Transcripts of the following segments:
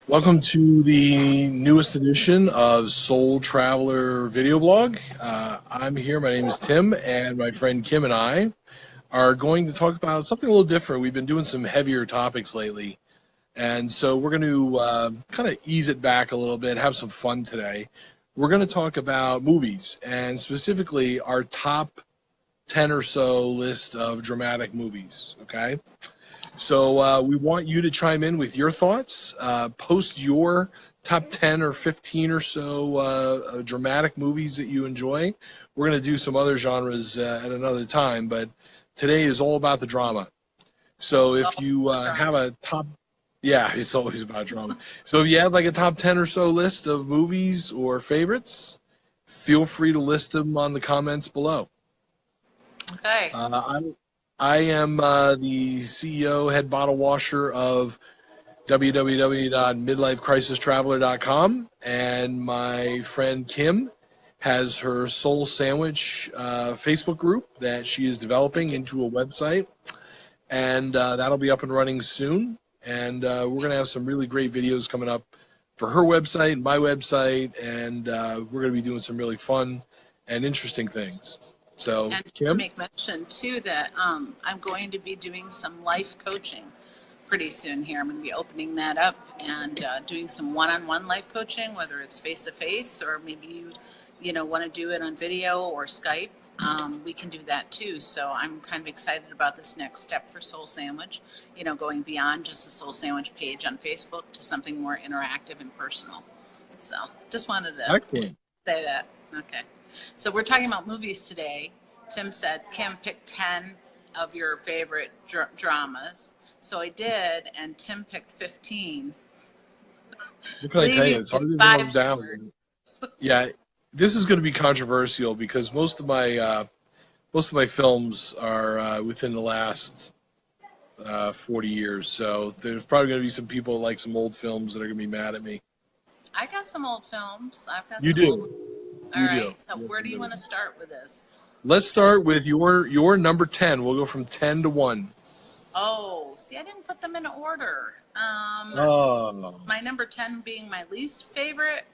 Welcome to the newest edition of Soul Traveler video blog. I'm here. My name is Tim, and my friend Kim and I are going to talk about something a little different. We've been doing some heavier topics lately, and so we're going to kind of ease it back a little bit, have some fun today. We're going to talk about movies, and specifically our top 10 or so list of dramatic movies, okay? So we want you to chime in with your thoughts. Post your top 10 or 15 or so dramatic movies that you enjoy. We're going to do some other genres at another time, but today is all about the drama. So if you have a top, yeah, it's always about drama. So if you have like a top 10 or so list of movies or favorites, feel free to list them on the comments below. Okay. I am the CEO, head bottle washer of www.midlifecrisistraveler.com, and my friend Kim has her Soul Sandwich Facebook group that she is developing into a website, and that'll be up and running soon. And we're going to have some really great videos coming up for her website, my website, and we're going to be doing some really fun and interesting things. So, and Kim? to make mention too that I'm going to be doing some life coaching pretty soon here. I'm going to be opening that up and doing some one-on-one life coaching, whether it's face-to-face or maybe you want to do it on video or Skype. We can do that too. So I'm kind of excited about this next step for Soul Sandwich, going beyond just the Soul Sandwich page on Facebook to something more interactive and personal. So just wanted to say that. Okay. So we're talking about movies today. Tim said, Kim, pick 10 of your favorite dramas. So I did, and Tim picked 15. What can I tell you? It's hard to narrow them down. Yeah, this is going to be controversial because most of my films are within the last 40 years. So there's probably going to be some people that like some old films that are going to be mad at me. I got some old films. You do. All right. So where do you want to start with this? Let's start with your number 10. We'll go from 10 to 1. Oh, see, I didn't put them in order. My number 10 being my least favorite.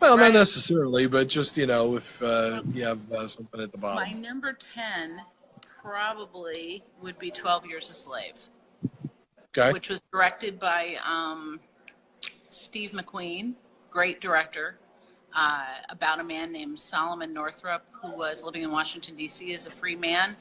Well, right? Not necessarily, but just, if you have something at the bottom. My number 10 probably would be 12 Years a Slave. Okay. Which was directed by Steve McQueen, great director. About a man named Solomon Northup who was living in Washington, D.C. as a free man,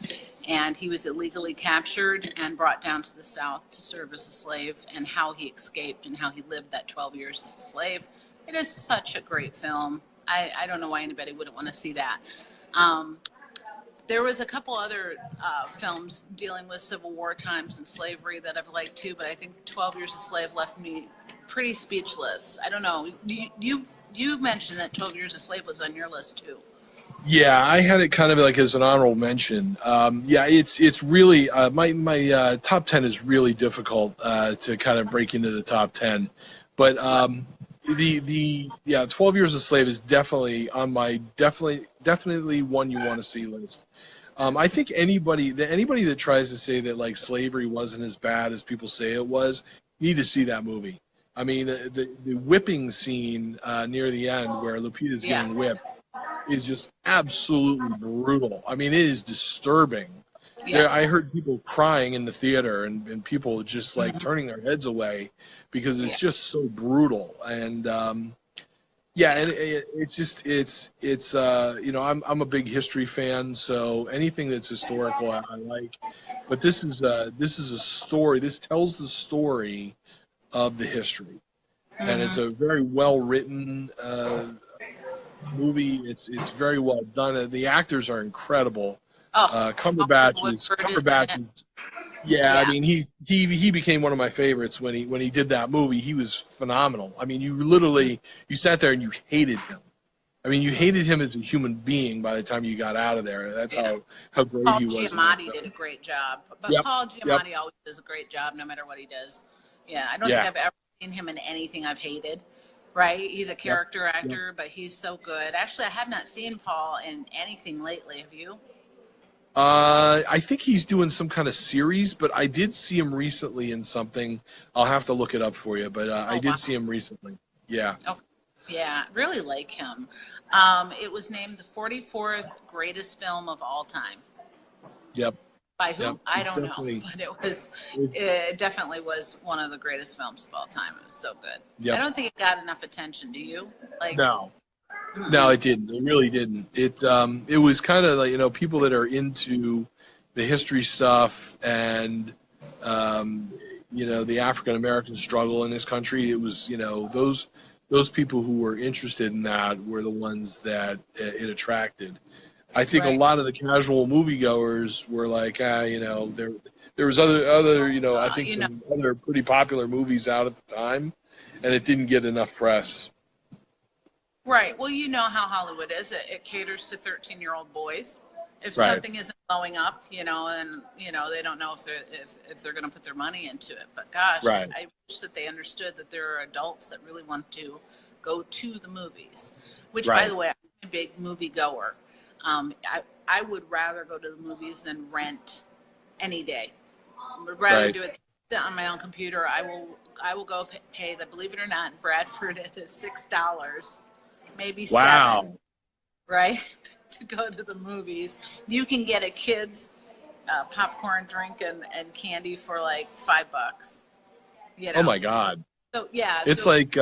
and he was illegally captured and brought down to the South to serve as a slave, and how he escaped and how he lived that 12 years as a slave. It is such a great film. I don't know why anybody wouldn't want to see that. There was a couple other films dealing with Civil War times and slavery that I've liked too, but I think 12 Years a Slave left me pretty speechless. I don't know. You mentioned that 12 Years a Slave was on your list too. Yeah, I had it kind of like as an honorable mention. It's really my top 10 is really difficult to kind of break into the top 10, but 12 Years a Slave is definitely on my definitely one you want to see list. I think anybody that tries to say that like slavery wasn't as bad as people say it was, you need to see that movie. I mean, the whipping scene near the end where Lupita's getting whipped is just absolutely brutal. I mean, it is disturbing. Yes. I heard people crying in the theater and people just like turning their heads away because it's just so brutal. And and it's I'm a big history fan, so anything that's historical I like. But this is a story. This tells the story of the history, and it's a very well written movie. It's very well done. The actors are incredible. Cumberbatch is I mean he became one of my favorites when he did that movie. He was phenomenal. I mean, you sat there and you hated him. I mean, you hated him as a human being by the time you got out of there. That's how great Paul he was. Paul Giamatti did a great job. But Paul Giamatti always does a great job no matter what he does. Yeah, I don't think I've ever seen him in anything I've hated, right? He's a character actor, but he's so good. Actually, I have not seen Paul in anything lately. Have you? I think he's doing some kind of series, but I did see him recently in something. I'll have to look it up for you, but I did see him recently. Yeah. Oh, yeah, really like him. It was named the 44th greatest film of all time. Yep. By who? Yep. I don't know, but it definitely was one of the greatest films of all time. It was so good. Yep. I don't think it got enough attention. Do you? No. No, it didn't. It really didn't. It was kind of like, people that are into the history stuff and the African American struggle in this country. It was those people who were interested in that were the ones that it attracted. I think a lot of the casual moviegoers were like, there was other I think some other pretty popular movies out at the time, and it didn't get enough press. Right. Well, you know how Hollywood is. It caters to 13-year-old boys. If something isn't blowing up, and they don't know if they're going to put their money into it. But gosh, I wish that they understood that there are adults that really want to go to the movies. Which, by the way, I'm a big movie goer. I would rather go to the movies than rent any day. I would rather do it on my own computer. I will go pay, believe it or not, in Bradford it is $6. Maybe $7, right? To go to the movies. You can get a kid's popcorn, drink, and candy for like $5. Oh my God! So yeah, it's like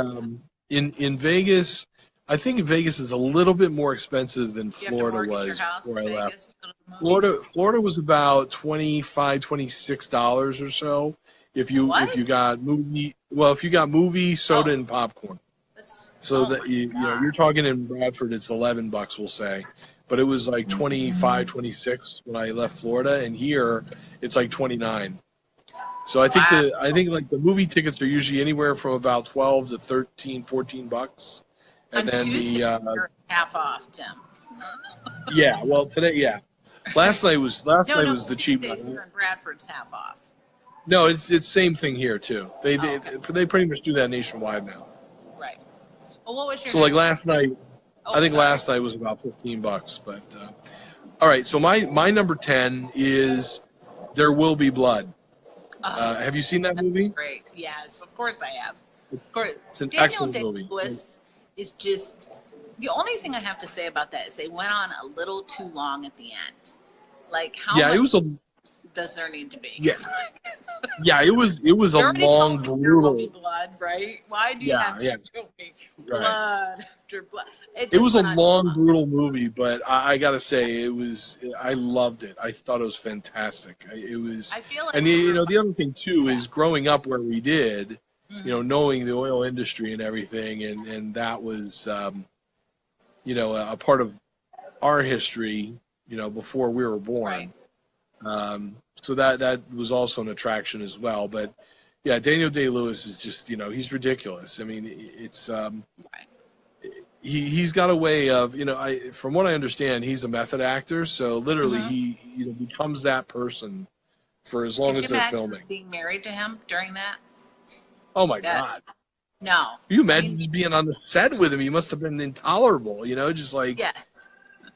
in Vegas. I think Vegas is a little bit more expensive than Florida was where I left. Florida was about $25-$26 or so. If you got movie, soda, and popcorn. You're talking in Bradford, it's $11, we'll say, but it was like 25, 26 when I left Florida, and here it's like 29. So I think the movie tickets are usually anywhere from about 12 to 13, $14, and then you're half off, Tim. Yeah, well today, last night was the cheap one. In Bradford's half off. No, it's same thing here too. They pretty much do that nationwide now. Right. Well, what was your? So like last night, last night was about $15. But all right, so my number 10 is There Will Be Blood. Have you seen that movie? Great. Yes, of course I have. Of course, it's an excellent movie. Day-Lewis is just the only thing I have to say about that is they went on a little too long at the end. Like how much does there need to be? Yeah. Yeah, it was a long, brutal blood, right? Why do you have to show me blood after blood? It was a long, brutal movie, but I gotta say, I loved it. I thought it was fantastic. It was, I feel like and the other thing too is growing up where we did, knowing the oil industry and everything, and that was, a part of our history, before we were born. Right. So that was also an attraction as well. But yeah, Daniel Day-Lewis is just, he's ridiculous. I mean, it's he's got a way of, from what I understand, he's a method actor. So literally he becomes that person for as long as they're filming. Being married to him during that? Oh my God. No. Can you imagine just being on the set with him? He must have been intolerable, just like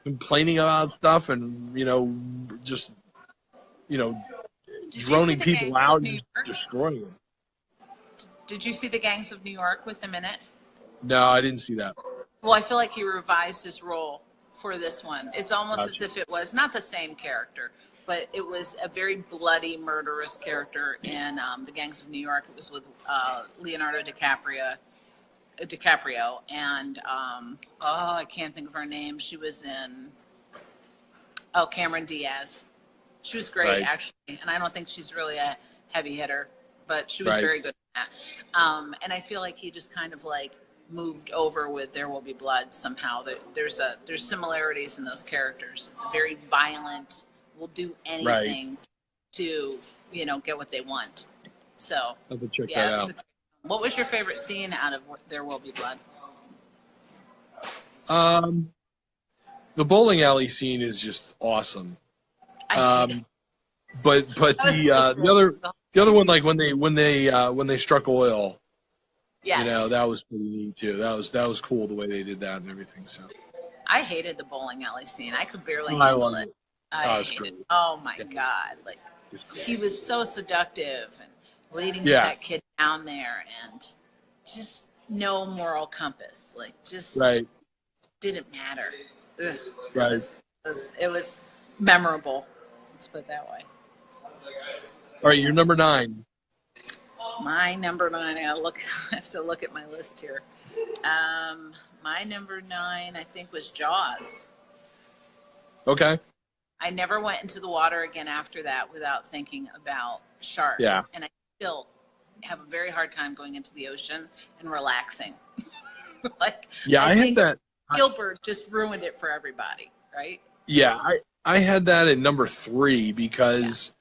complaining about stuff and, just droning people out and destroying them. Did you see The Gangs of New York with him in it? No, I didn't see that. Well, I feel like he revised his role for this one. It's almost as if it was not the same character, but it was a very bloody, murderous character in The Gangs of New York. It was with Leonardo DiCaprio, and I can't think of her name. She was in Cameron Diaz. She was great, actually, and I don't think she's really a heavy hitter, but she was very good at that. And I feel like he just kind of like moved over with There Will Be Blood somehow. There's similarities in those characters. It's very violent, will do anything to get what they want. So I'll check that out. What was your favorite scene out of There Will Be Blood? The bowling alley scene is just awesome. But the other one, like when they struck oil, that was pretty neat too. That was cool the way they did that and everything. So I hated the bowling alley scene. I could barely I handle love it. I it's hated. great. Oh my Yeah. God! Like he was so seductive and leading Yeah. that kid down there, and just no moral compass. Like just Right. didn't matter. Ugh. Right. It was memorable. Let's put it that way. All right, you're number 9. My number 9. I have to look at my list here. My number 9, I think, was Jaws. Okay. I never went into the water again after that without thinking about sharks. Yeah. And I still have a very hard time going into the ocean and relaxing. Like, Yeah, I had think that. Spielberg just ruined it for everybody, right? Yeah, I had that at number 3 because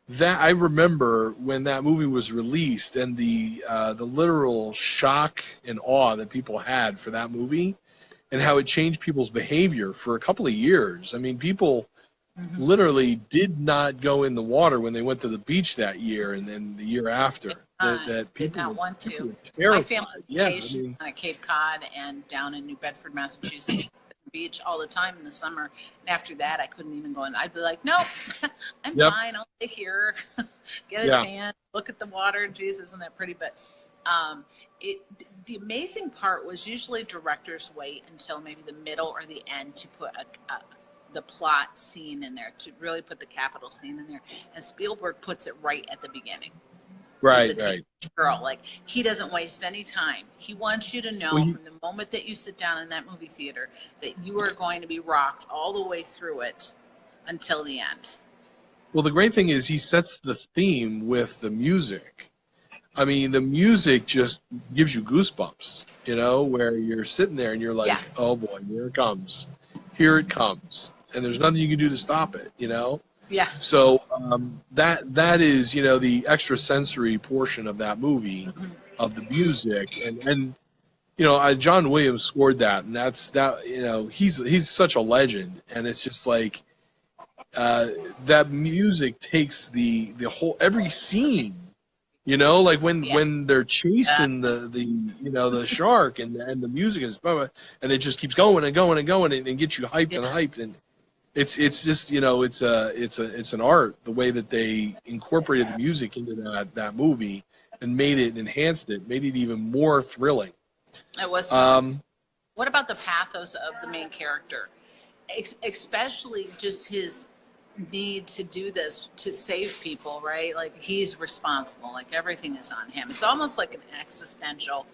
that I remember when that movie was released and the literal shock and awe that people had for that movie and how it changed people's behavior for a couple of years. I mean, people literally did not go in the water when they went to the beach that year and then the year after. That did people not want people to. were terrified. My family Yeah, vacationed on Cape Cod and down in New Bedford, Massachusetts, beach all the time in the summer. And after that, I couldn't even go in. I'd be like, nope, I'm fine. I'll stay here, get a tan, look at the water. Jeez, isn't that pretty? But the amazing part was usually directors wait until maybe the middle or the end to put the plot scene in there, to really put the capital scene in there. And Spielberg puts it right at the beginning. right. Girl, like he doesn't waste any time. He wants you to know from the moment that you sit down in that movie theater that you are going to be rocked all the way through it until the end. Well, the great thing is he sets the theme with the music. I mean, the music just gives you goosebumps, you know, where you're sitting there and you're like, oh boy, here it comes. Here it comes. And there's nothing you can do to stop it, you know? Yeah. So that is, you know, the extrasensory portion of that movie, of the music, and you know, John Williams scored that, and that's that. You know, he's such a legend, and it's just like that music takes the whole every scene. You know, like when they're chasing the you know the shark and the music is and it just keeps going and going and going and gets you hyped and hyped and. It's just, you know, it's an art, the way that they incorporated the music into that movie and made it, enhanced it, made it even more thrilling. It was. What about the pathos of the main character, especially just his need to do this to save people, right? Like he's responsible, like everything is on him. It's almost like an existential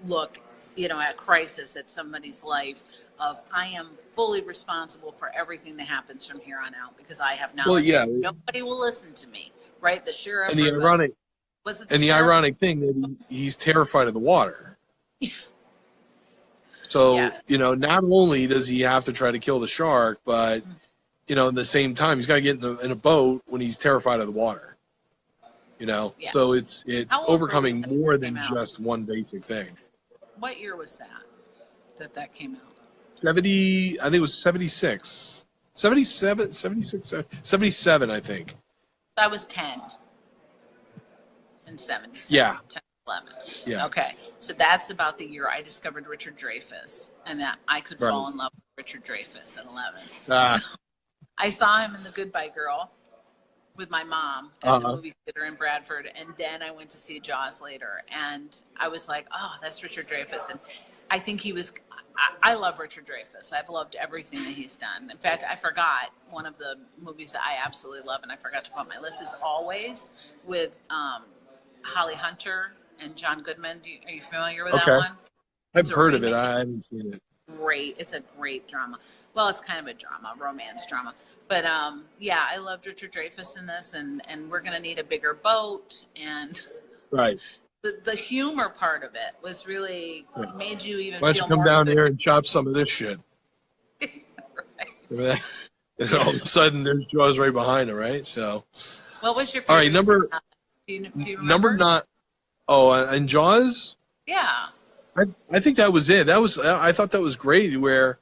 look, you know, at crisis at somebody's life. Of I am fully responsible for everything that happens from here on out because I have knowledge. Well, yeah. Nobody will listen to me, right? The sheriff. And the ironic thing that he's terrified of the water. So you know, not only does he have to try to kill the shark, but you know, at the same time, he's got to get in a boat when he's terrified of the water. You know, so it's overcoming more than just one basic thing. What year was that came out? 70, I think it was 76. 77, 76, 77, I think. I was 10 in 77. Yeah. 10, 11. Yeah. Okay. So that's about the year I discovered Richard Dreyfus and that I could fall in love with Richard Dreyfus at 11. So I saw him in The Goodbye Girl with my mom at the movie theater in Bradford. And then I went to see Jaws later. And I was like, oh, that's Richard Dreyfus. And I think he was... I love Richard Dreyfus. I've loved everything that he's done. In fact, I forgot one of the movies that I absolutely love, and I forgot to put on my list, is Always with Holly Hunter and John Goodman. Are you familiar with that one? I've heard of it. I haven't seen it. Great. It's a great drama. Well, it's kind of a drama, romance drama. But yeah, I loved Richard Dreyfus in this, and we're going to need a bigger boat. And right. The humor part of it was really made you even Why don't feel you come more down good. here and chop some of this shit? Right. And all of a sudden, there's Jaws right behind her, right? So. What was your favorite? All right, number. Do you remember? Number 9. Oh, and Jaws. Yeah. I think that was it. I thought that was great. Where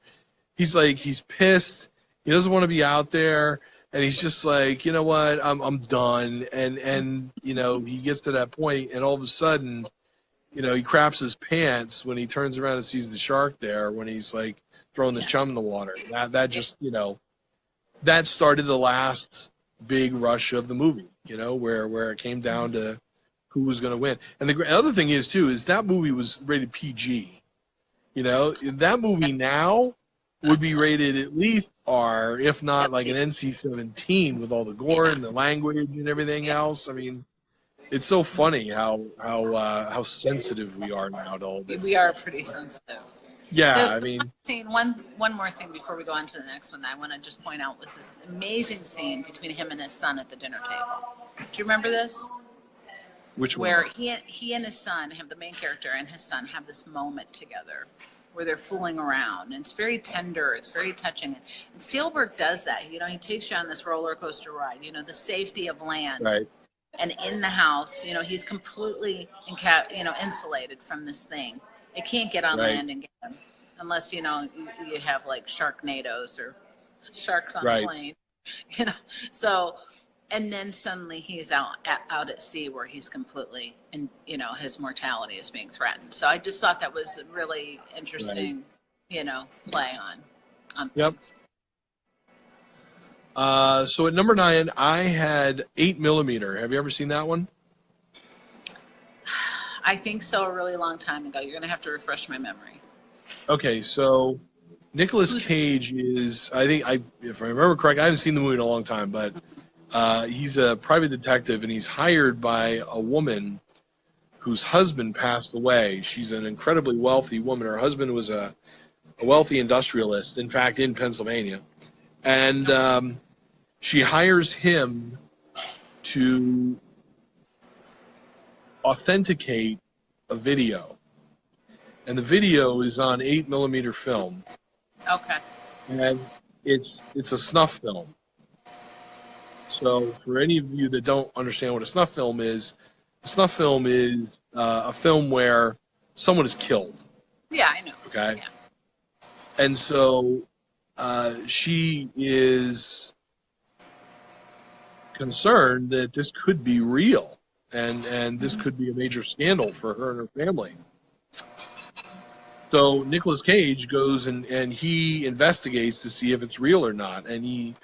he's pissed. He doesn't want to be out there. And he's just like, you know what, I'm done. And you know, he gets to that point, and all of a sudden, you know, he craps his pants when he turns around and sees the shark there when he's like throwing his chum in the water. That just, you know, that started the last big rush of the movie, where it came down to who was going to win. And the other thing is, too, is that movie was rated PG. That movie now would be rated at least R, if not like an NC-17 with all the gore and the language and everything else. I mean, it's so funny how sensitive we are now to all this. We are pretty sensitive. Yeah, one more thing before we go on to the next one that I want to just point out was this amazing scene between him and his son at the dinner table. Do you remember this? Which one? Where he and his son the main character and his son have this moment together where they're fooling around, and it's very tender, it's very touching. And Spielberg does that. He takes you on this roller coaster ride. The safety of land. Right. And in the house, he's completely insulated from this thing. It can't get on land and get him unless you have like Sharknadoes or sharks on a plane. So, and then suddenly he's out at sea where he's completely, and his mortality is being threatened. So I just thought that was a really interesting, play on things. So at number 9, I had 8mm. Have you ever seen that one? I think so, a really long time ago. You're going to have to refresh my memory. Okay, so Nicolas Cage is, if I remember correctly, I haven't seen the movie in a long time, but he's a private detective, and he's hired by a woman whose husband passed away. She's an incredibly wealthy woman. Her husband was a wealthy industrialist, in fact, in Pennsylvania. And she hires him to authenticate a video. And the video is on 8mm film. Okay. And it's a snuff film. So for any of you that don't understand what a snuff film is a film where someone is killed. Yeah, I know. Okay. Yeah. And so she is concerned that this could be real, and this could be a major scandal for her and her family. So Nicolas Cage goes and he investigates to see if it's real or not, and he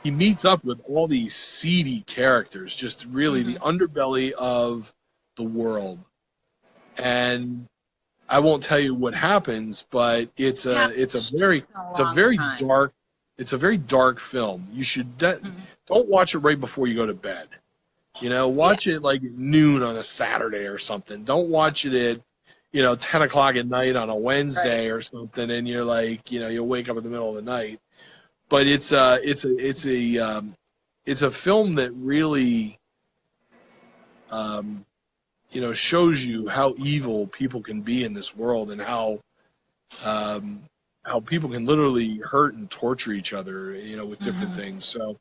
meets up with all these seedy characters, just really the underbelly of the world. And I won't tell you what happens, but it's a very dark film. You should don't watch it right before you go to bed. Watch it like at noon on a Saturday or something. Don't watch it at 10 o'clock at night on a Wednesday or something, and you're like, you'll wake up in the middle of the night. But it's a film that really shows you how evil people can be in this world, and how people can literally hurt and torture each other, with different things. So,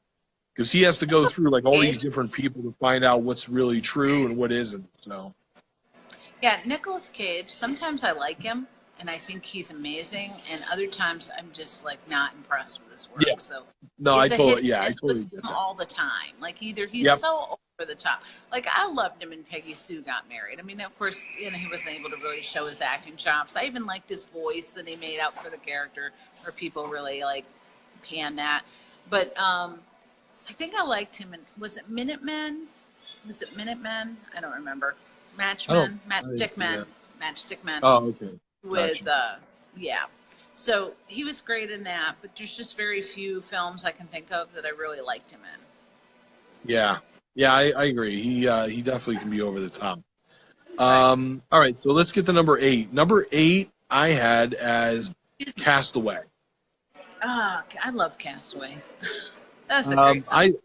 because he has to go through like all these different people to find out what's really true and what isn't. So, yeah, Nicolas Cage. Sometimes I like him, and I think he's amazing, and other times I'm just like not impressed with his work. Yeah. So, no, I totally get that. All the time, like either he's so over the top. Like I loved him, and Peggy Sue got married. I mean, of course, he wasn't able to really show his acting chops. I even liked his voice that he made out for the character, where people really like pan that. But I think I liked him in, was it Minutemen? I don't remember. Matchstickmen. Oh, okay. With so he was great in that, but there's just very few films I can think of that I really liked him in. Yeah, I agree. He definitely can be over the top. All right, so let's get to number 8. Number 8 I had as Castaway. I love Castaway. That's a great film.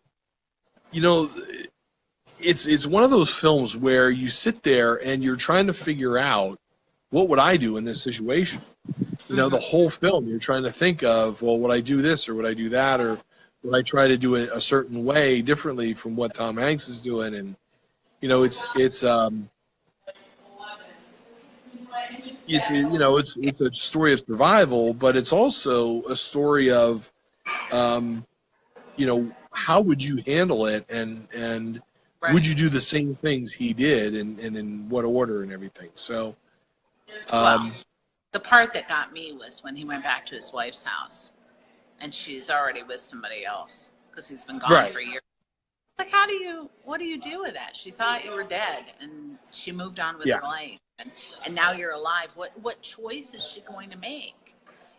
It's one of those films where you sit there and you're trying to figure out, what would I do in this situation? The whole film, you're trying to think of, well, would I do this or would I do that, or would I try to do it a certain way differently from what Tom Hanks is doing? And it's a story of survival, but it's also a story of how would you handle it, and would you do the same things he did, and in what order and everything. So the part that got me was when he went back to his wife's house and she's already with somebody else because he's been gone for years. It's like, what do you do with that? She thought you were dead, and she moved on with her life, and now you're alive. What choice is she going to make?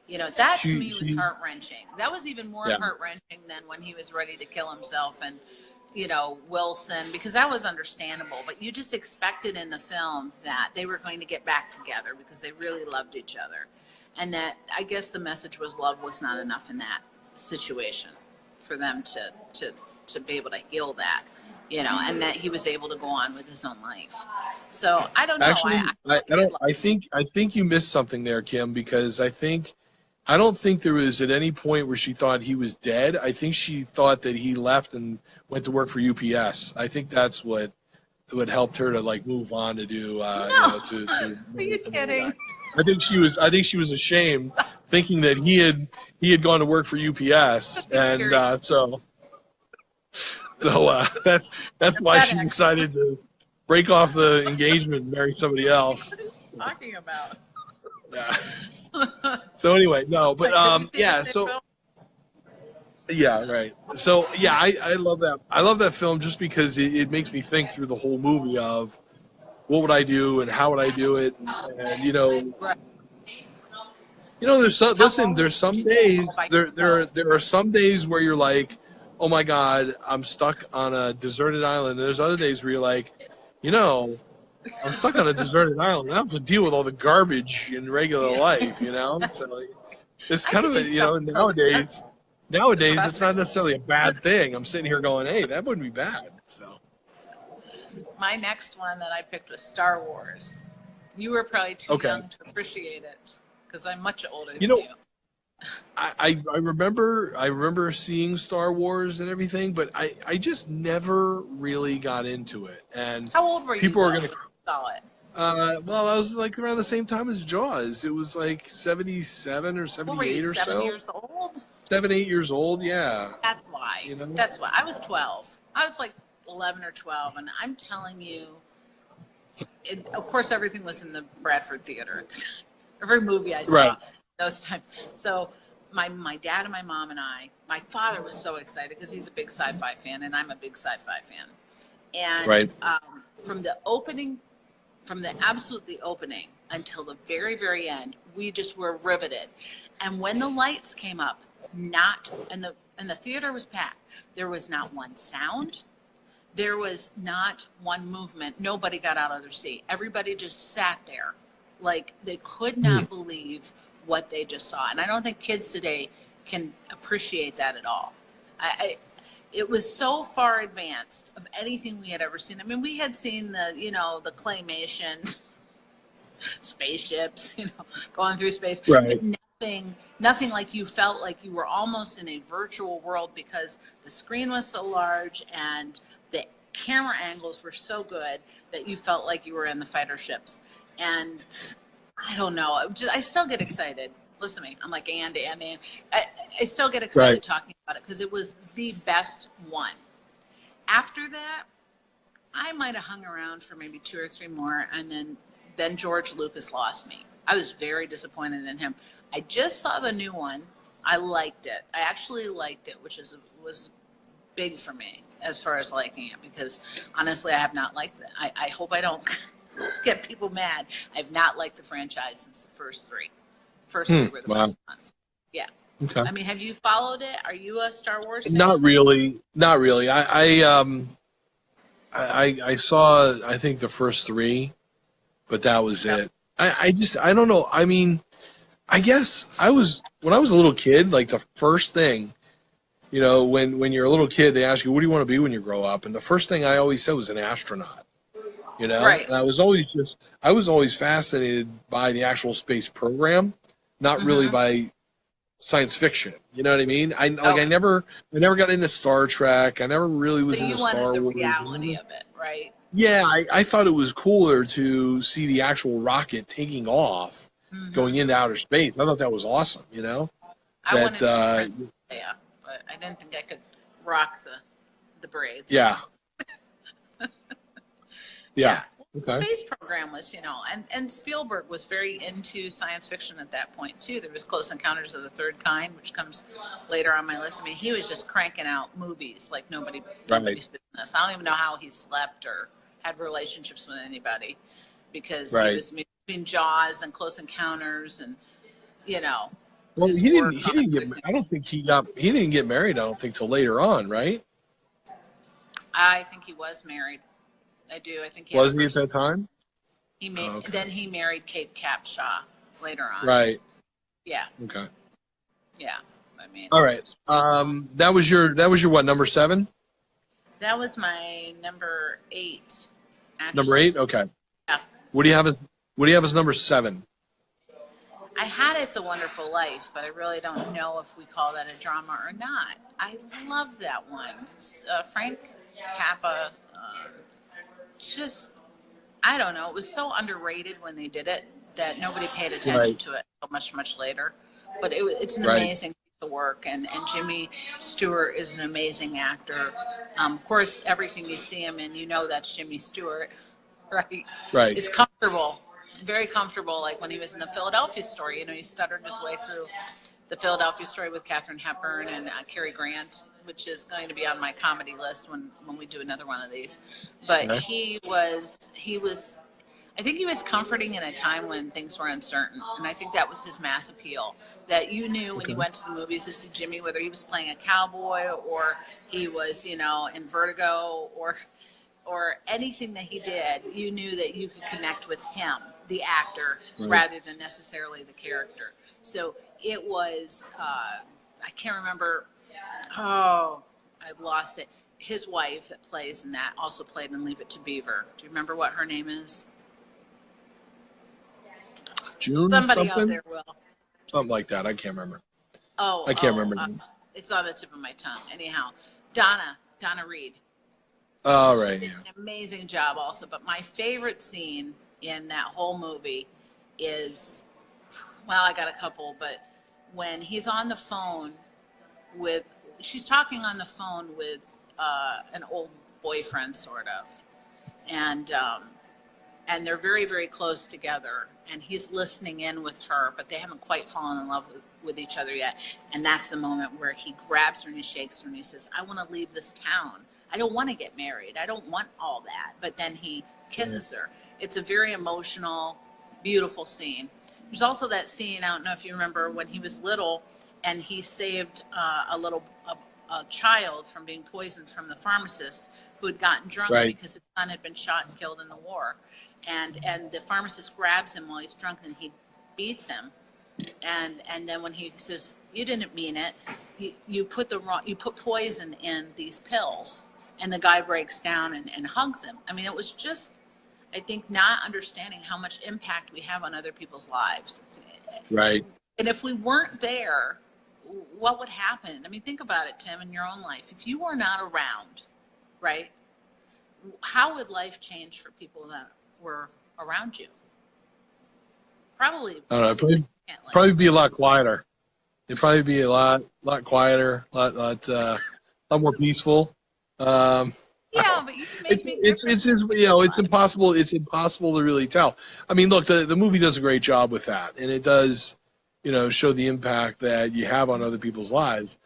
You know, that to me was heart-wrenching. That was even more heart-wrenching than when he was ready to kill himself and, you know, Wilson, because that was understandable. But you just expected in the film that they were going to get back together because they really loved each other. And that, I guess the message was love was not enough in that situation for them to be able to heal that, you know, and that he was able to go on with his own life. So I don't know. Actually, I think you missed something there, Kim, because I don't think there was at any point where she thought he was dead. I think she thought that he left and went to work for UPS. I think that's what helped her to like move on to do. No. You know, Are you kidding? I think she was ashamed, thinking that he had gone to work for UPS, and that's why she decided to break off the engagement and marry somebody else. What are you talking about? Yeah. So anyway, no, but I love that. I love that film just because it makes me think through the whole movie of what would I do and how would I do it, and you know, there's some days there are some days where you're like, oh my God, I'm stuck on a deserted island. And there's other days where you're like, you know, I'm stuck on a deserted island. I have to deal with all the garbage in regular life, you know? So like, it's kind of, you know, nowadays it's not necessarily a bad thing. I'm sitting here going, hey, that wouldn't be bad. So my next one that I picked was Star Wars. You were probably too young to appreciate it because I'm much older than you. I remember seeing Star Wars and everything, but I just never really got into it. And how old were you? People are going to saw it. Well, I was like around the same time as Jaws. It was like 77 or 78 or so. 7 years old? 7, 8 years old, yeah. That's why. You know? That's why. I was 12. I was like 11 or 12, and I'm telling you, of course, everything was in the Bradford Theater at the time. Every movie I saw those times. So my dad and my mom and my father was so excited because he's a big sci-fi fan, and I'm a big sci-fi fan. And from the absolutely opening until the very, very end, we just were riveted. And when the lights came up, and the theater was packed, there was not one sound. There was not one movement. Nobody got out of their seat. Everybody just sat there like they could not believe what they just saw. And I don't think kids today can appreciate that at all. It was so far advanced of anything we had ever seen. I mean, we had seen the claymation spaceships, going through space, but nothing like you felt like you were almost in a virtual world because the screen was so large and the camera angles were so good that you felt like you were in the fighter ships. And I don't know, I still get excited. Listen to me, I'm like, and I still get excited talking about it because it was the best one. After that, I might have hung around for maybe 2 or 3 more, and then George Lucas lost me. I was very disappointed in him. I just saw the new one. I liked it. I actually liked it, which was big for me as far as liking it, because honestly, I have not liked it. I hope I don't get people mad. I've not liked the franchise since the first 3. First 3 were the best ones. Yeah. Okay. I mean, have you followed it? Are you a Star Wars fan? Not really. I saw, I think, the first 3, but that was it. I don't know. I mean, I guess when I was a little kid, like the first thing, when you're a little kid, they ask you, what do you want to be when you grow up? And the first thing I always said was an astronaut, Right. And I was always fascinated by the actual space program, not really by science fiction. You know what I mean? I never got into Star Trek. I never really was into Star Wars. You wanted the reality of it, right? Yeah, I thought it was cooler to see the actual rocket taking off, going into outer space. I thought that was awesome, I wanted to but I didn't think I could rock the braids. Yeah. Yeah. Okay. Space program was, and Spielberg was very into science fiction at that point too. There was Close Encounters of the Third Kind, which comes later on my list. I mean, he was just cranking out movies like nobody's business. I don't even know how he slept or had relationships with anybody, because he was between Jaws and Close Encounters, and Well, he didn't get. I don't think he didn't get married. I don't think till later on, right? I think he was married. I do. I think he was he at that time? He made. Then he married Kate Capshaw later on. Right. Yeah. Okay. Yeah. I mean. All right. That was your what, number 7? That was my number 8. Actually. Number 8. Okay. Yeah. What do you have as number 7? I had It's a Wonderful Life, but I really don't know if we call that a drama or not. I love that one. It's Frank Capra. Just, I don't know. It was so underrated when they did it that nobody paid attention to it until much later. But it's an amazing piece of work, and Jimmy Stewart is an amazing actor. Of course, everything you see him in, that's Jimmy Stewart, right? Right. It's comfortable, very comfortable. Like when he was in the Philadelphia Story, he stuttered his way through the Philadelphia Story with Katharine Hepburn and Cary Grant, which is going to be on my comedy list when we do another one of these. But he was, I think he was comforting in a time when things were uncertain. And I think that was his mass appeal, that you knew when you went to the movies to see Jimmy, whether he was playing a cowboy or he was, in Vertigo or anything that he did, you knew that you could connect with him, the actor, rather than necessarily the character. So it was, I can't remember, I lost it. His wife that plays in that also played in Leave It to Beaver. Do you remember what her name is? June Somebody something? out there will. Something like that. I can't remember. I can't remember. It's on the tip of my tongue. Anyhow, Donna Reed. Oh, right. She did an amazing job also. But my favorite scene in that whole movie is, well, I got a couple, but when he's on the phone she's talking on the phone with an old boyfriend, sort of. And they're very, very close together. And he's listening in with her, but they haven't quite fallen in love with each other yet. And that's the moment where he grabs her and he shakes her and he says, I want to leave this town. I don't want to get married. I don't want all that. But then he kisses her. It's a very emotional, beautiful scene. There's also that scene, I don't know if you remember, when he was little and he saved a child from being poisoned from the pharmacist who had gotten drunk because his son had been shot and killed in the war. And the pharmacist grabs him while he's drunk and he beats him. And then when he says, you didn't mean it, you put poison in these pills, and the guy breaks down and hugs him. I mean, it was just, I think, not understanding how much impact we have on other people's lives. Right. And if we weren't there, what would happen? I mean, think about it, Tim, in your own life. If you were not around, right, how would life change for people that were around you? Probably. I don't know. Probably be a lot quieter. It'd probably be a lot quieter, lot more peaceful. Yeah, but you can make it's just, it's impossible. It's impossible to really tell. I mean, look, the movie does a great job with that, and it does, show the impact that you have on other people's lives.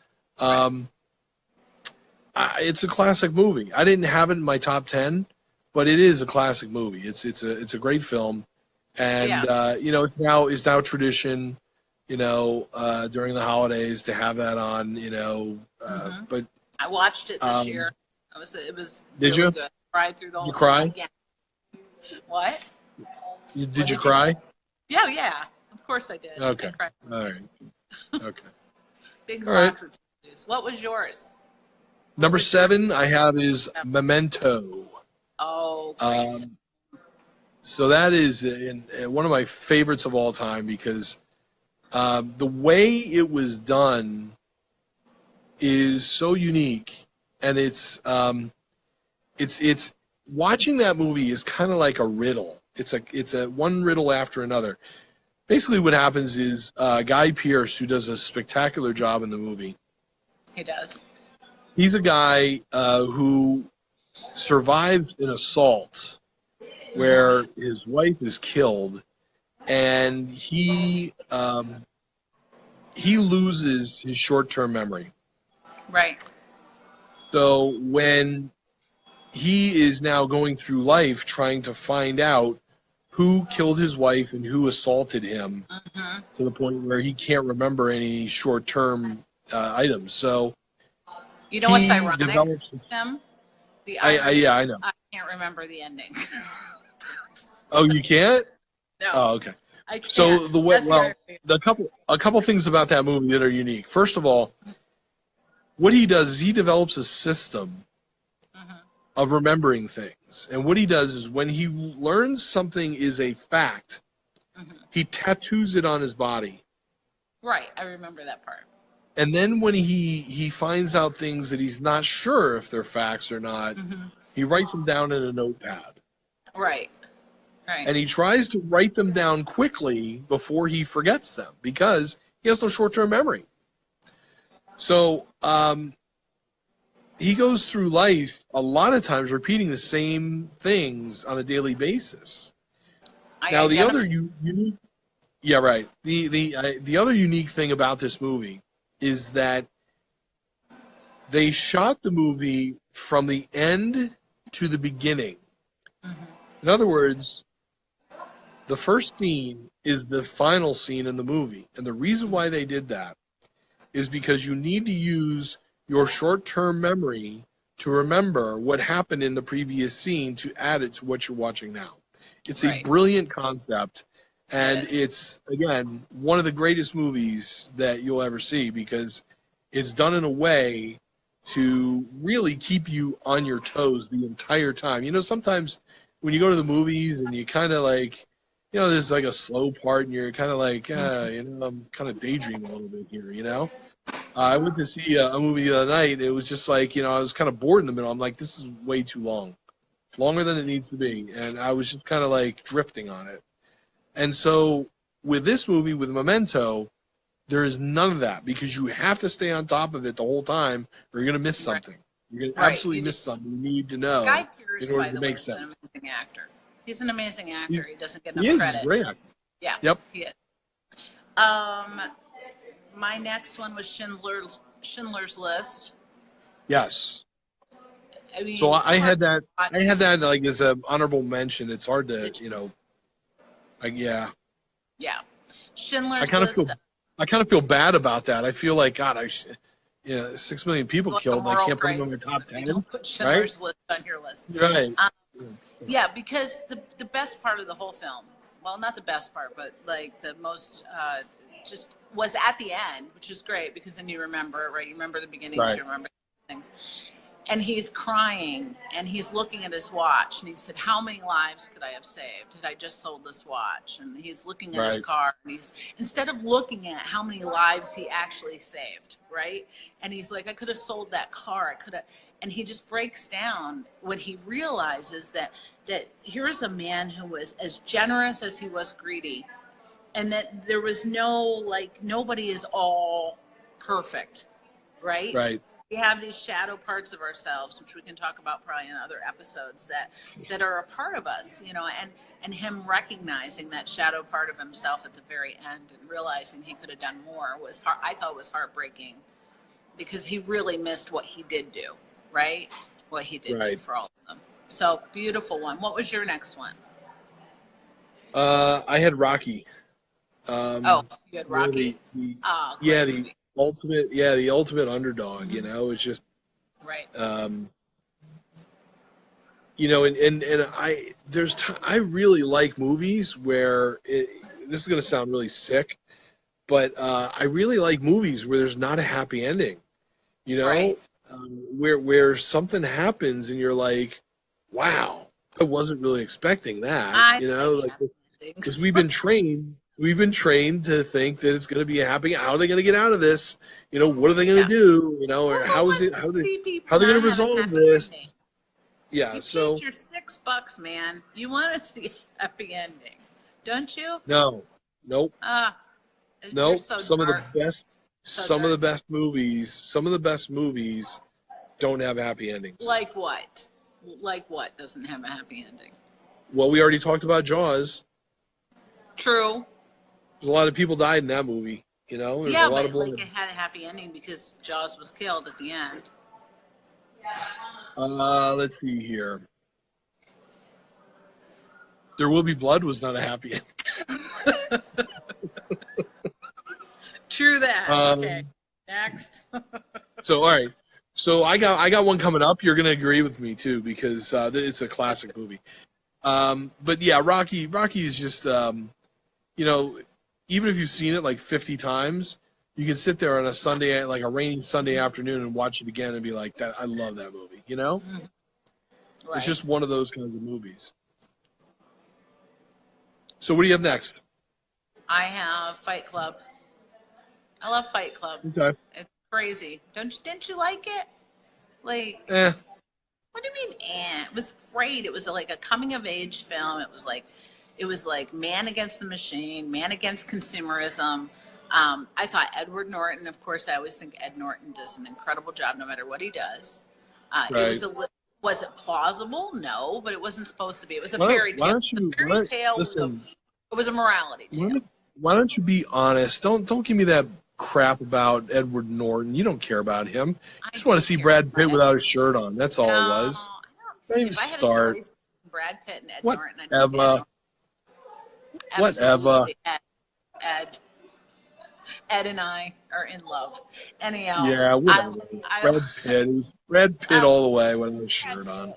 It's a classic movie. I didn't have it in my top 10, but it is a classic movie. It's a great film, and it's now tradition, during the holidays to have that on. But I watched it this year. It was did really you? good. Cried through the whole Did you cry? thing. Yeah. What? Did you cry? Yeah. Of course I did. Okay. I cried. All right. Okay. Big All right. box of tissues. What was yours? Number 7 I have is Memento. Oh, great. So that is one of my favorites of all time because the way it was done is so unique, and it's watching that movie is kind of like a riddle. It's a one riddle after another. Basically, what happens is Guy Pearce, who does a spectacular job in the movie. He does. He's a guy who survives an assault where his wife is killed, and he loses his short-term memory. Right. So when he is now going through life trying to find out who killed his wife and who assaulted him, to the point where he can't remember any short-term items. So you know what's ironic? Him? I know. I can't remember the ending. Oh, you can't? No. Oh, okay. I can't. So a couple things about that movie that are unique. First of all, what he does is he develops a system of remembering things. And what he does is when he learns something is a fact, he tattoos it on his body. Right, I remember that part. And then when he finds out things that he's not sure if they're facts or not, he writes them down in a notepad. Right, right. And he tries to write them down quickly before he forgets them because he has no short-term memory. So he goes through life a lot of times repeating the same things on a daily basis. Now, the other unique, yeah, right. The other unique thing about this movie is that they shot the movie from the end to the beginning. In other words, the first scene is the final scene in the movie. And the reason why they did that is because you need to use your short-term memory to remember what happened in the previous scene to add it to what you're watching now. It's a brilliant concept, and it's, again, one of the greatest movies that you'll ever see because it's done in a way to really keep you on your toes the entire time. You know, sometimes when you go to the movies and you kind of like, you know, there's like a slow part and you're kind of like, I'm kind of daydreaming a little bit here, you know? I went to see a movie the other night. It was just like, you know, I was kind of bored in the middle. I'm like, this is way too long. Longer than it needs to be. And I was just kind of like drifting on it. And so with this movie, with Memento, there is none of that because you have to stay on top of it the whole time or you're going to miss something. You're going to absolutely miss something you need to know in order to make sense. An amazing actor. He's an amazing actor. He doesn't get enough credit. He's a great actor. Yeah. Yep. He is. My next one was Schindler's List. Yes. I mean, so I had that like as an honorable mention. It's hard to, you know, like, yeah. Yeah. Schindler's List. I kind of feel bad about that. I feel like, God, 6 million people killed, and I can't put them in my top 10. Don't put Schindler's List on your list. Right. Yeah, because the best part of the whole film, well, not the best part, but like the most just was at the end, which is great because then you remember it, right? You remember the beginning, you remember things. And he's crying and he's looking at his watch and he said, how many lives could I have saved had I just sold this watch? And he's looking at his car and he's, instead of looking at how many lives he actually saved, right? And he's like, I could have sold that car. I could have, and he just breaks down when he realizes that here's a man who was as generous as he was greedy, and that there was no, like, nobody is all perfect, right? Right. We have these shadow parts of ourselves, which we can talk about probably in other episodes, that are a part of us, you know, and him recognizing that shadow part of himself at the very end and realizing he could have done more was I thought was heartbreaking because he really missed what he did do, right? What he did do for all of them. So beautiful one. What was your next one? I had Rocky. You had Rocky. The ultimate underdog. You know, it's just you know, and I really like movies where this is going to sound really sick, but I really like movies where there's not a happy ending. You know, where something happens and you're like, wow, I wasn't really expecting that. You know, like because we've been trained to think that it's going to be a happy. How are they going to get out of this? You know, what are they going to do? You know, or how are they going to resolve this? Yeah, you so paid your $6, man. You want to see a happy ending, don't you? No, nope. Nope. So some dark. of the best, some of the best movies don't have happy endings. Like what? Like what doesn't have a happy ending? Well, we already talked about Jaws. True. There's a lot of people died in that movie. You know, there's Yeah, a lot of but blood. like it had a happy ending because Jaws was killed at the end. Let's see here. There Will Be Blood was not a happy ending. True that. Okay. Next. So, all right. So I got one coming up. You're gonna agree with me too because it's a classic movie. But yeah, Rocky is just you know, even if you've seen it like 50 times, you can sit there on a Sunday, like a rainy Sunday afternoon, and watch it again and be like, "That I love that movie." You know, Right. it's just one of those kinds of movies. So what do you have next? I have Fight Club. I love Fight Club. Okay. It's crazy. Didn't you like it? Like, Eh. what do you mean? It was great. It was like a coming of age film. It was like man against the machine, man against consumerism. I thought Edward Norton, of course, I always think Ed Norton does an incredible job no matter what he does. Right. Was it plausible? No, but it wasn't supposed to be. It was a fairy tale. Listen, it was a morality tale. Why don't you be honest? Don't give me that crap about Edward Norton. You don't care about him. You just want to see Brad Pitt without his shirt on. That's all it was. If I had a choice, Brad Pitt and Ed Norton, Whatever. Ed and I are in love. Anyhow, yeah, whatever. Brad Pitt all the way with his shirt on.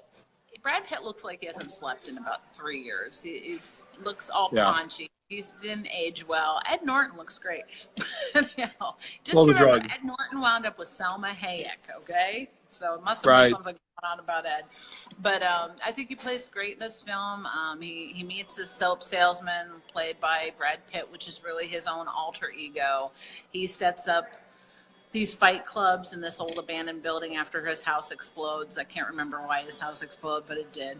Brad Pitt looks like he hasn't slept in about 3 years. He looks all paunchy. He didn't age well. Ed Norton looks great. Just remember, Ed Norton wound up with Selma Hayek, okay? So it must have been something going on about Ed. But I think he plays great in this film. He meets this soap salesman played by Brad Pitt, which is really his own alter ego. He sets up these fight clubs in this old abandoned building after his house explodes. I can't remember why his house exploded, but it did.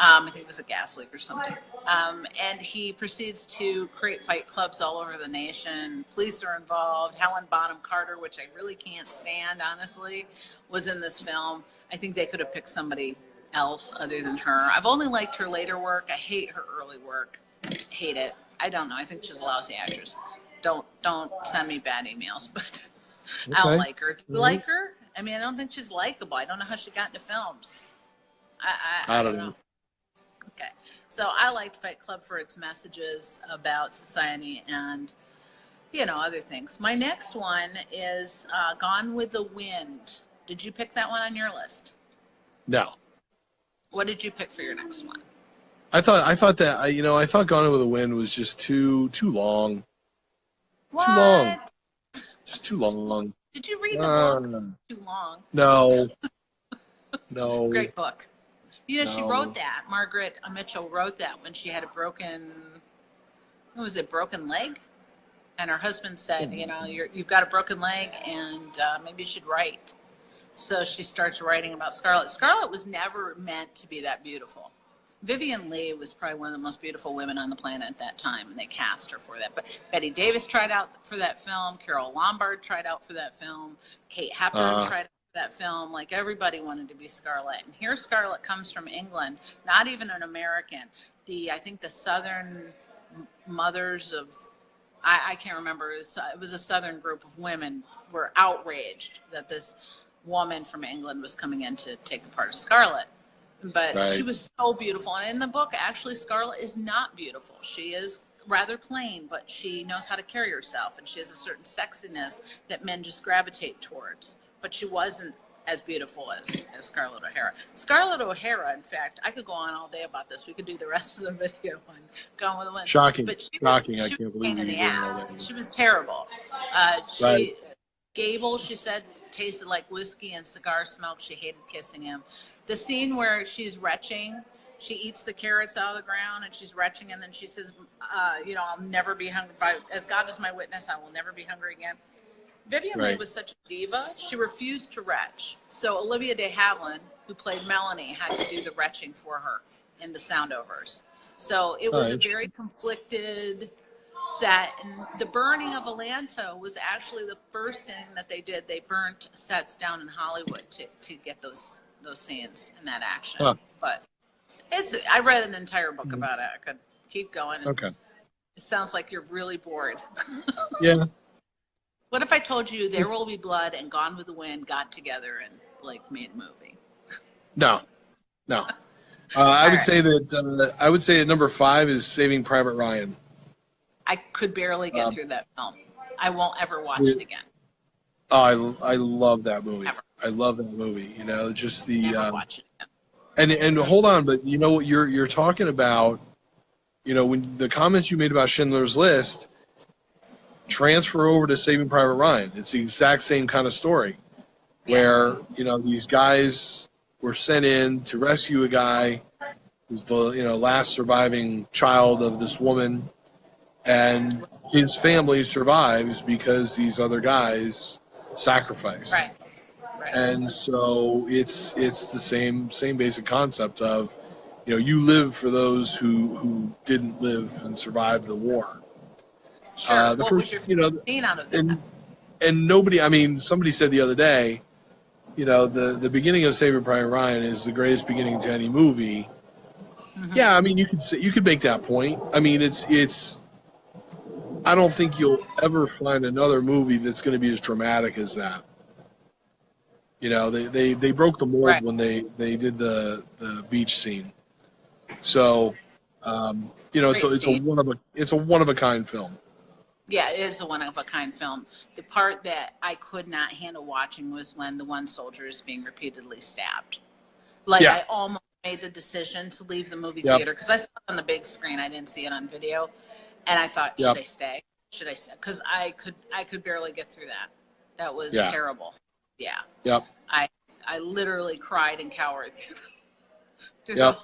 I think it was a gas leak or something. And he proceeds to create fight clubs all over the nation. Police are involved. Helen Bonham Carter, which I really can't stand, honestly, was in this film. I think they could have picked somebody else other than her. I've only liked her later work. I hate her early work. Hate it. I don't know. I think she's a lousy actress. Don't send me bad emails, but I don't like her. Do you like her? I mean, I don't think she's likable. I don't know how she got into films. I don't know. Okay. So I liked Fight Club for its messages about society and, other things. My next one is Gone with the Wind. Did you pick that one on your list? No. What did you pick for your next one? I thought Gone with the Wind was just too long. What? Too long. Just too long. Did you read the book? Too long. No. No. Great book. She wrote that. Margaret Mitchell wrote that when she had a broken leg? And her husband said, you've got a broken leg and maybe you should write. So she starts writing about Scarlett. Scarlett was never meant to be that beautiful. Vivien Leigh was probably one of the most beautiful women on the planet at that time, and they cast her for that. But Bette Davis tried out for that film. Carole Lombard tried out for that film. Kate Hepburn tried out for that film. Like, everybody wanted to be Scarlett. And here Scarlett comes from England, not even an American. I think the Southern mothers of, I can't remember, it was a Southern group of women were outraged that this woman from England was coming in to take the part of Scarlett. But she was so beautiful. And in the book, actually, Scarlett is not beautiful. She is rather plain, but she knows how to carry herself. And she has a certain sexiness that men just gravitate towards. But she wasn't as beautiful as Scarlett O'Hara. Scarlett O'Hara, in fact, I could go on all day about this. We could do the rest of the video on Gone with the Wind. Shocking. But she I was can't believe in the you ass. She was terrible. Gable, she said, tasted like whiskey and cigar smoke. She hated kissing him. The scene where she's retching, she eats the carrots out of the ground and she's retching, and then she says, I'll never be hungry. As God is my witness, I will never be hungry again. Vivien Leigh was such a diva. She refused to retch. So Olivia Dehavilland, who played Melanie, had to do the retching for her in the soundovers. So it was a very conflicted set, and the burning of Atlanta was actually the first thing that they did. They burnt sets down in Hollywood to get those scenes and that action. But I read an entire book about it. I could keep going. Okay. It sounds like you're really bored. Yeah. What if I told you There Will Be Blood and Gone with the Wind got together and like made a movie? No. I would say that number 5 is Saving Private Ryan. I could barely get through that film. I won't ever watch it again. Oh, I love that movie. Ever. I love that movie. You know, just the Never watch it again. and hold on, but you know what you're talking about. You know, when the comments you made about Schindler's List transfer over to Saving Private Ryan. It's the exact same kind of story, where you know these guys were sent in to rescue a guy who's the last surviving child of this woman, and his family survives because these other guys sacrificed. Right. And so it's the same basic concept of, you live for those who didn't live and survived the war. Sure. What was your favorite scene out of that? And nobody, I mean, somebody said the other day, the beginning of Saving Private Ryan is the greatest beginning to any movie. Mm-hmm. Yeah, I mean, you could make that point. I mean, it's. I don't think you'll ever find another movie that's going to be as dramatic as that. They broke the mold when they did the beach scene. So, it's a one of a kind film. Yeah, it is a one of a kind film. The part that I could not handle watching was when the one soldier is being repeatedly stabbed. I almost made the decision to leave the movie theater because I saw it on the big screen. I didn't see it on video, and I thought, should I stay? Should I stay? Because I could barely get through that. That was terrible. Yeah. Yep. I literally cried and cowered through I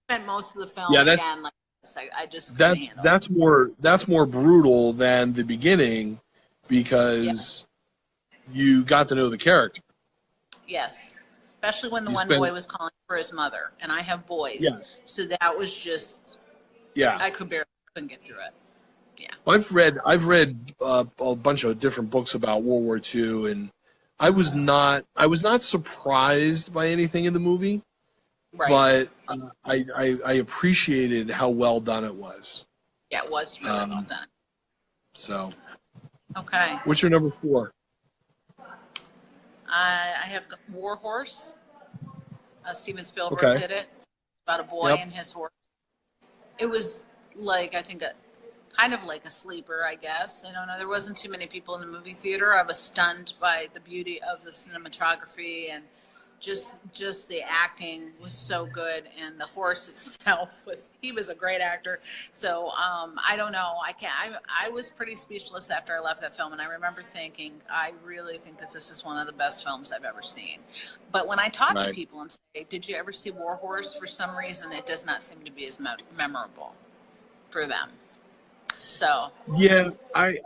spent most of the film again like this. I just couldn't handle it. That's more brutal than the beginning because you got to know the character. Yes. Especially when the one boy was calling for his mother, and I have boys. Yeah. So that was just I couldn't get through it. Yeah. Well, I've read a bunch of different books about World War II, and I was not surprised by anything in the movie, but I appreciated how well done it was. Yeah, it was really well done. So. Okay. What's your number 4? I have War Horse. Steven Spielberg did it about a boy and his horse. It was I think kind of like a sleeper, I guess. I don't know. There wasn't too many people in the movie theater. I was stunned by the beauty of the cinematography, and just the acting was so good, and the horse itself he was a great actor. So I don't know. I was pretty speechless after I left that film, and I remember thinking, I really think that this is one of the best films I've ever seen. But when I talk to people and say, did you ever see War Horse? For some reason, it does not seem to be as memorable for them. So yeah, I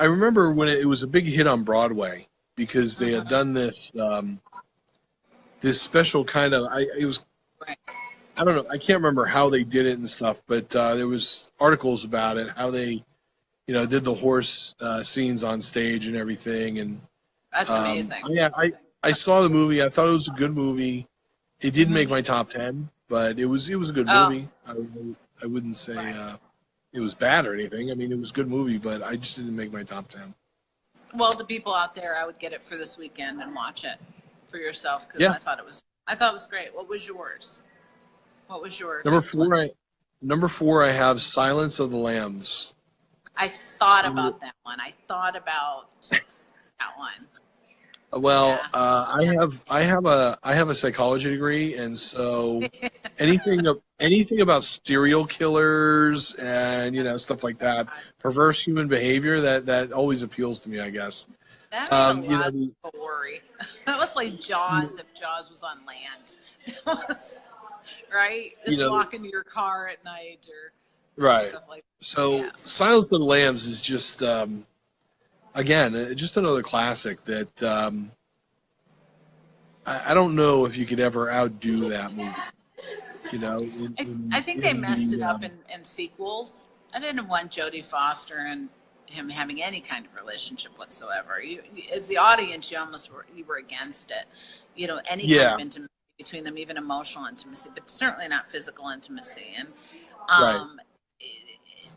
remember when it was a big hit on Broadway because they had done this this special kind of I don't know, I can't remember how they did it and stuff, but there was articles about it, how they did the horse scenes on stage and everything, and that's amazing. Yeah, I saw the movie. I thought it was a good movie. It didn't make my top 10, but it was a good movie. I wouldn't say it was bad or anything. I mean, it was a good movie, but I just didn't make my top 10. Well, to people out there, I would get it for this weekend and watch it for yourself because I thought it was great. What was yours? What was your number 4? I have Silence of the Lambs. I thought about that one. I thought about that one. Well, I have a psychology degree, and so anything about serial killers and stuff like that, perverse human behavior, that always appeals to me, I guess. That was a lot of worry. That was like Jaws if Jaws was on land. That was right. Just walk into your car at night or stuff like that. So Silence of the Lambs is just. Again, just another classic that I don't know if you could ever outdo that movie. I think they messed it up in sequels. I didn't want Jodie Foster and him having any kind of relationship whatsoever. As the audience, you were against it. Any kind of intimacy between them, even emotional intimacy, but certainly not physical intimacy. And Right.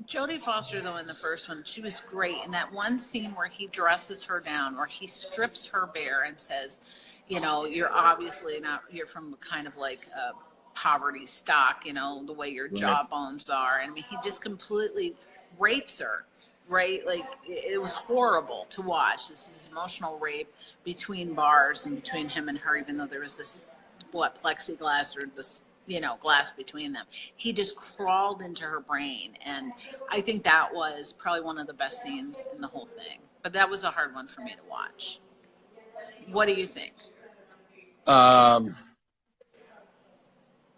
Jodie Foster, though, in the first one, she was great. In that one scene where he dresses her down, where he strips her bare and says, you know, you're obviously not, you're from kind of like a poverty stock, you know, the way your jawbones are. And I mean, he just completely rapes her, right? Like, it was horrible to watch. This is emotional rape between bars and between him and her, even though there was this, plexiglass or this, you know, glass between them. He just crawled into her brain. And I think that was probably one of the best scenes in the whole thing. But that was a hard one for me to watch. What do you think?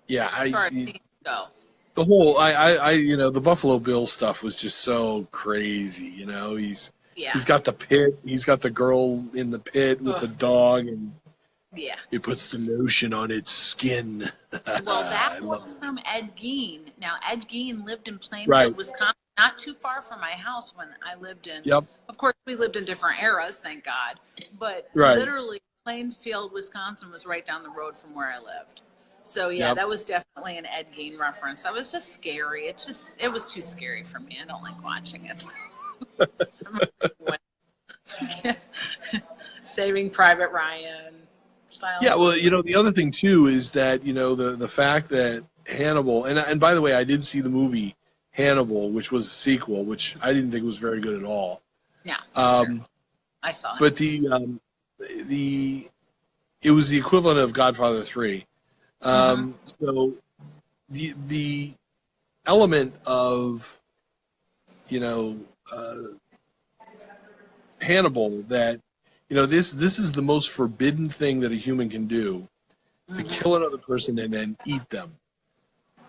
Yeah, As far as scenes go. the whole, you know, the Buffalo Bill stuff was just so crazy. You know, he's got the pit, he's got the girl in the pit with the dog, and it puts the lotion on its skin. Well, that was from Ed Gein. Now, Ed Gein lived in Plainfield, Wisconsin, not too far from my house when I lived in. Yep. Of course, we lived in different eras, thank God. But literally, Plainfield, Wisconsin was right down the road from where I lived. So, that was definitely an Ed Gein reference. That was just scary. It was too scary for me. I don't like watching it. Saving Private Ryan. Yeah, well, you know, the other thing too is that, you know, the fact that Hannibal, and by the way, I did see the movie Hannibal, which was a sequel, which I didn't think was very good at all. Yeah, I saw it. But it was the equivalent of Godfather 3. So the element of, you know, Hannibal, that, you know, this is the most forbidden thing that a human can do, to kill another person and then eat them.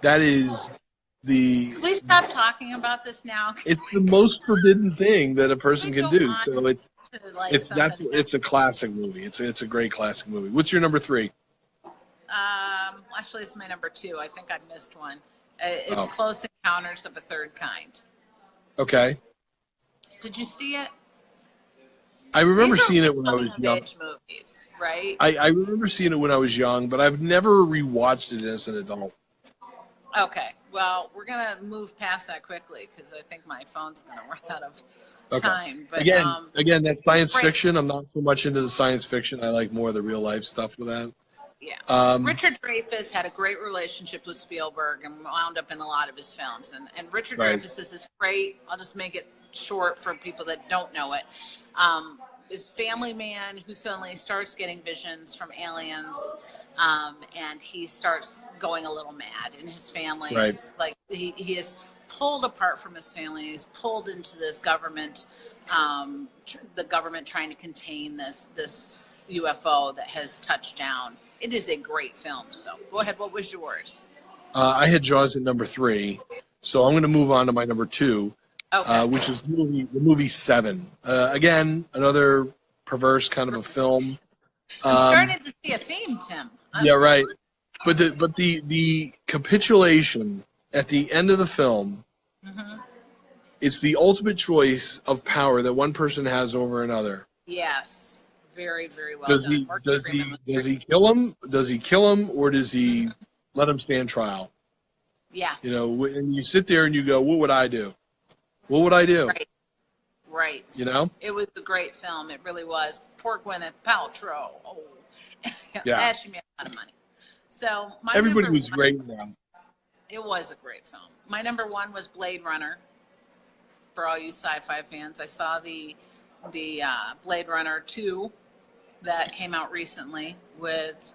That is the... Can we stop talking about this now? It's the most forbidden thing that a person can do. So it's a classic movie. It's a great classic movie. What's your number 3? Actually, it's my number 2. I think I missed one. It's Close Encounters of a Third Kind. Okay. Did you see it? I remember seeing it when I was young. Movies, right? I remember seeing it when I was young, but I've never rewatched it as an adult. Okay. Well, we're going to move past that quickly because I think my phone's going to run out of time. But again, that's science fiction. I'm not so much into the science fiction. I like more of the real life stuff with that. Yeah. Richard Dreyfus had a great relationship with Spielberg and wound up in a lot of his films. And Richard Dreyfus is this great, I'll just make it short for people that don't know it, this family man who suddenly starts getting visions from aliens, and he starts going a little mad, and his family is like, he is pulled apart from his family. He's pulled into this government, the government trying to contain this UFO that has touched down. It is a great film. So go ahead. What was yours? I had Jaws at number 3, so I'm going to move on to my number 2, which is the movie Seven. Again, another perverse kind of a film. I'm starting to see a theme, Tim. Yeah, right. But the capitulation at the end of the film, it's the ultimate choice of power that one person has over another. Yes. Very, very well done. Does he kill him? Does he kill him, or does he let him stand trial? Yeah. You know, and you sit there and you go, what would I do? What would I do? Right. You know? It was a great film. It really was. Poor Gwyneth Paltrow. Oh. Yeah. She made a lot of money. So everybody was great now. It was a great film. My number 1 was Blade Runner. For all you sci-fi fans, I saw the Blade Runner 2 that came out recently with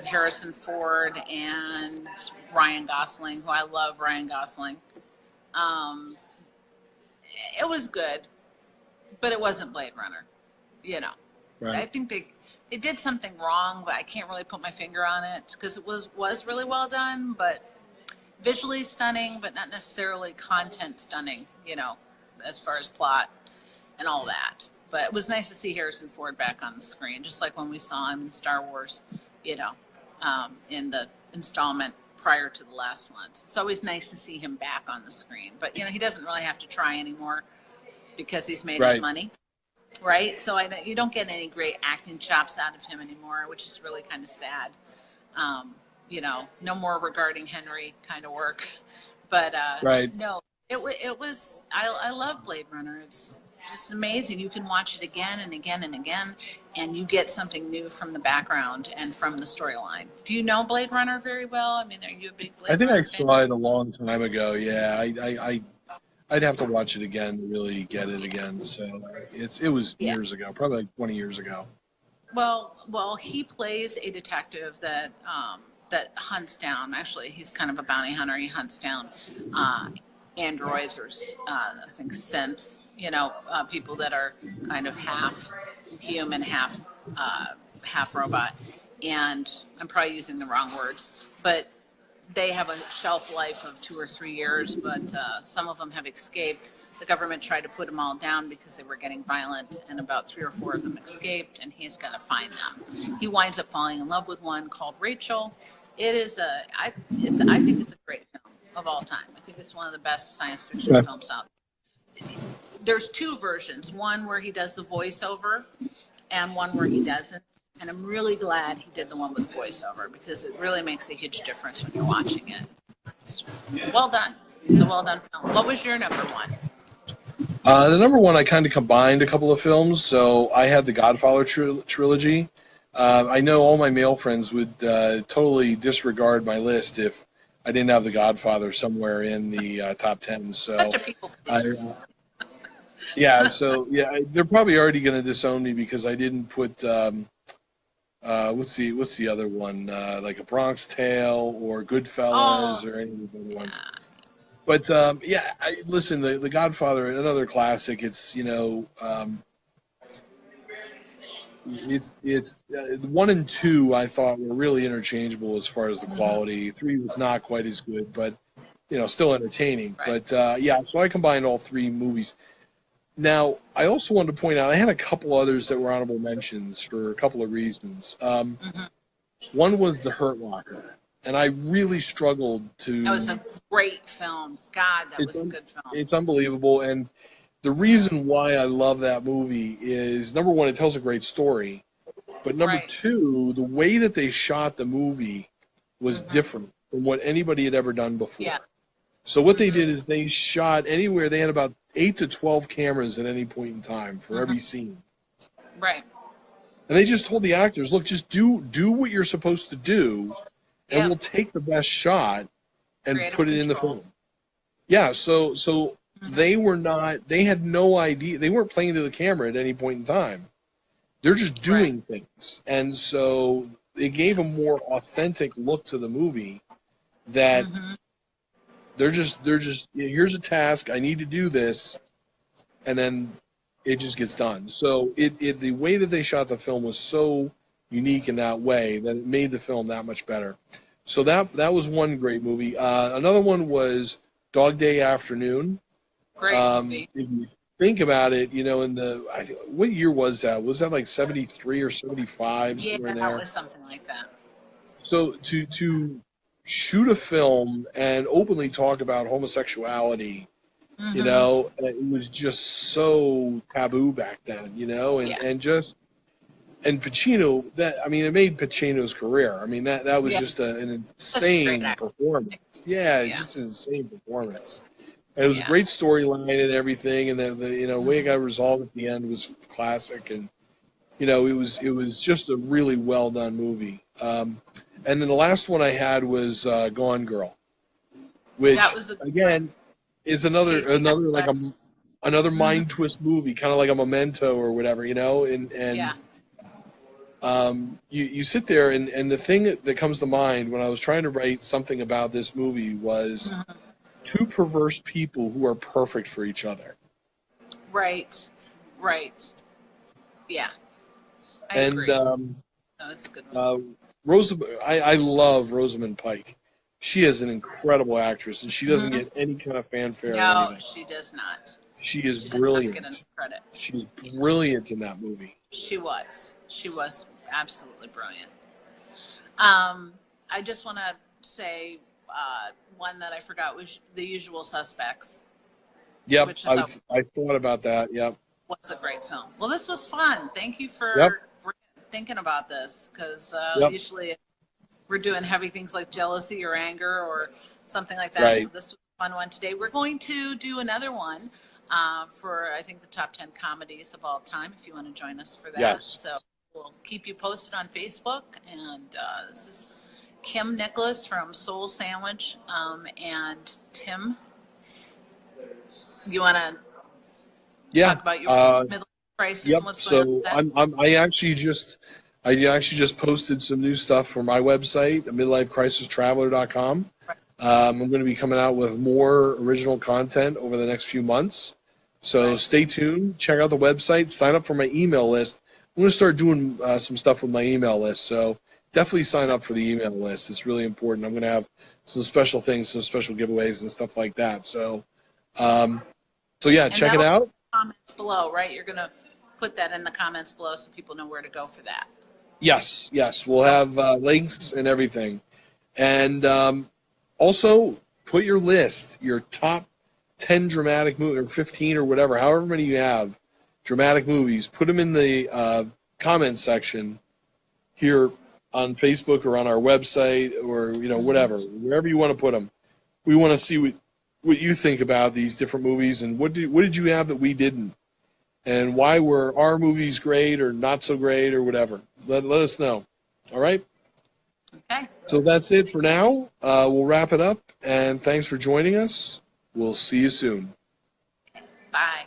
Harrison Ford and Ryan Gosling, who I love Ryan Gosling. It was good, but it wasn't Blade Runner, you know. Right. I think they did something wrong, but I can't really put my finger on it because it was really well done, but visually stunning, but not necessarily content stunning, you know, as far as plot and all that. But it was nice to see Harrison Ford back on the screen, just like when we saw him in Star Wars, you know, in the installment prior to the last ones. It's always nice to see him back on the screen. But, you know, he doesn't really have to try anymore because he's made his money, right? So you don't get any great acting chops out of him anymore, which is really kind of sad. No more regarding Henry kind of work. But Right. no, it was. I love Blade Runner. It's just amazing. You can watch it again and again and again, and you get something new from the background and from the storyline. Do you know Blade Runner very well? I mean, are you a big Blade I think Runner I fan? saw it a long time ago. Yeah, I'd have to watch it again to really get it again. So it was years ago, probably like 20 years ago. Well, he plays a detective that hunts down. Actually, he's kind of a bounty hunter. He hunts down androids or I think synths. People that are kind of half human, half robot. And I'm probably using the wrong words, but they have a shelf life of 2 or 3 years. But some of them have escaped. The government tried to put them all down because they were getting violent, and about 3 or 4 of them escaped, and he's going to find them. He winds up falling in love with one called Rachel. I think it's a great film of all time. I think it's one of the best science fiction films out there. There's 2 versions, one where he does the voiceover and one where he doesn't. And I'm really glad he did the one with voiceover, because it really makes a huge difference when you're watching it. It's well done. It's a well done film. What was your number 1? The number 1, I kind of combined a couple of films. So I had the Godfather trilogy. I know all my male friends would totally disregard my list if I didn't have the Godfather somewhere in the top 10. So, they're probably already going to disown me because I didn't put what's the other one, like A Bronx Tale or Goodfellas or any of the other ones. But listen, the Godfather, another classic. It's it's 1 and 2 I thought were really interchangeable as far as the quality. 3 was not quite as good, but still entertaining. Right. But so I combined all 3 movies. Now, I also wanted to point out I had a couple others that were honorable mentions for a couple of reasons. One was The Hurt Locker. And I really struggled to... That was a great film. God, that was a good film. It's unbelievable. And the reason why I love that movie is, number 1, it tells a great story. But number 2, the way that they shot the movie was different from what anybody had ever done before. Yeah. So what they did is they shot anywhere. They had about 8 to 12 cameras at any point in time for every scene. Right. And they just told the actors, look, just do what you're supposed to do. And we'll take the best shot and put it in the film. Yeah, so they had no idea. They weren't playing to the camera at any point in time. They're just doing things. And so it gave a more authentic look to the movie that they're just here's a task, I need to do this, and then it just gets done. So the way that they shot the film was so unique in that way that it made the film that much better. So that was one great movie. Another one was Dog Day Afternoon. Great movie. If you think about it, what year was that? Was that like 73 or 75? Yeah, that was something like that. So to shoot a film and openly talk about homosexuality, it was just so taboo back then, and Pacino, it made Pacino's career. I mean, that was just an insane performance. Yeah, just an insane performance. And it was a great storyline and everything, and the way it got resolved at the end was classic. And it was just a really well done movie. And then the last one I had was Gone Girl, which again is another like another mind twist movie, kind of like a Memento or whatever, You sit there, and the thing that comes to mind when I was trying to write something about this movie was 2 perverse people who are perfect for each other. Right. Yeah. I agree. That's a good one. I love Rosamund Pike. She is an incredible actress, and she doesn't get any kind of fanfare. No, she does not. She is brilliant. Does not get enough credit. She's brilliant in that movie. She was absolutely brilliant. I just want to say one that I forgot was The Usual Suspects. Yep, I thought about that. Yep. Was a great film. Well, this was fun. Thank you for thinking about this, because usually we're doing heavy things like jealousy or anger or something like that. Right. So this was a fun one today. We're going to do another one for, I think, the top 10 comedies of all time, if you want to join us for that. Yes. So we'll keep you posted on Facebook. And this is Kim Nicholas from Soul Sandwich. And Tim, you want to talk about your midlife crisis? Yep. And what's going on with that? I actually just posted some new stuff for my website, midlifecrisistraveler.com. I'm going to be coming out with more original content over the next few months. So stay tuned. Check out the website. Sign up for my email list. I'm going to start doing some stuff with my email list. So definitely sign up for the email list. It's really important. I'm going to have some special things, some special giveaways and stuff like that. So, yeah, check it out. Comments below, right? You're going to put that in the comments below so people know where to go for that. Yes. We'll have links and everything. And also put your list, your top 10 dramatic movies, or 15 or whatever, however many you have, dramatic movies. Put them in the comments section here on Facebook or on our website or, whatever, wherever you want to put them. We want to see what you think about these different movies and what did you have that we didn't? And why were our movies great or not so great or whatever. Let us know. All right? Okay. So that's it for now. We'll wrap it up, and thanks for joining us. We'll see you soon. Bye.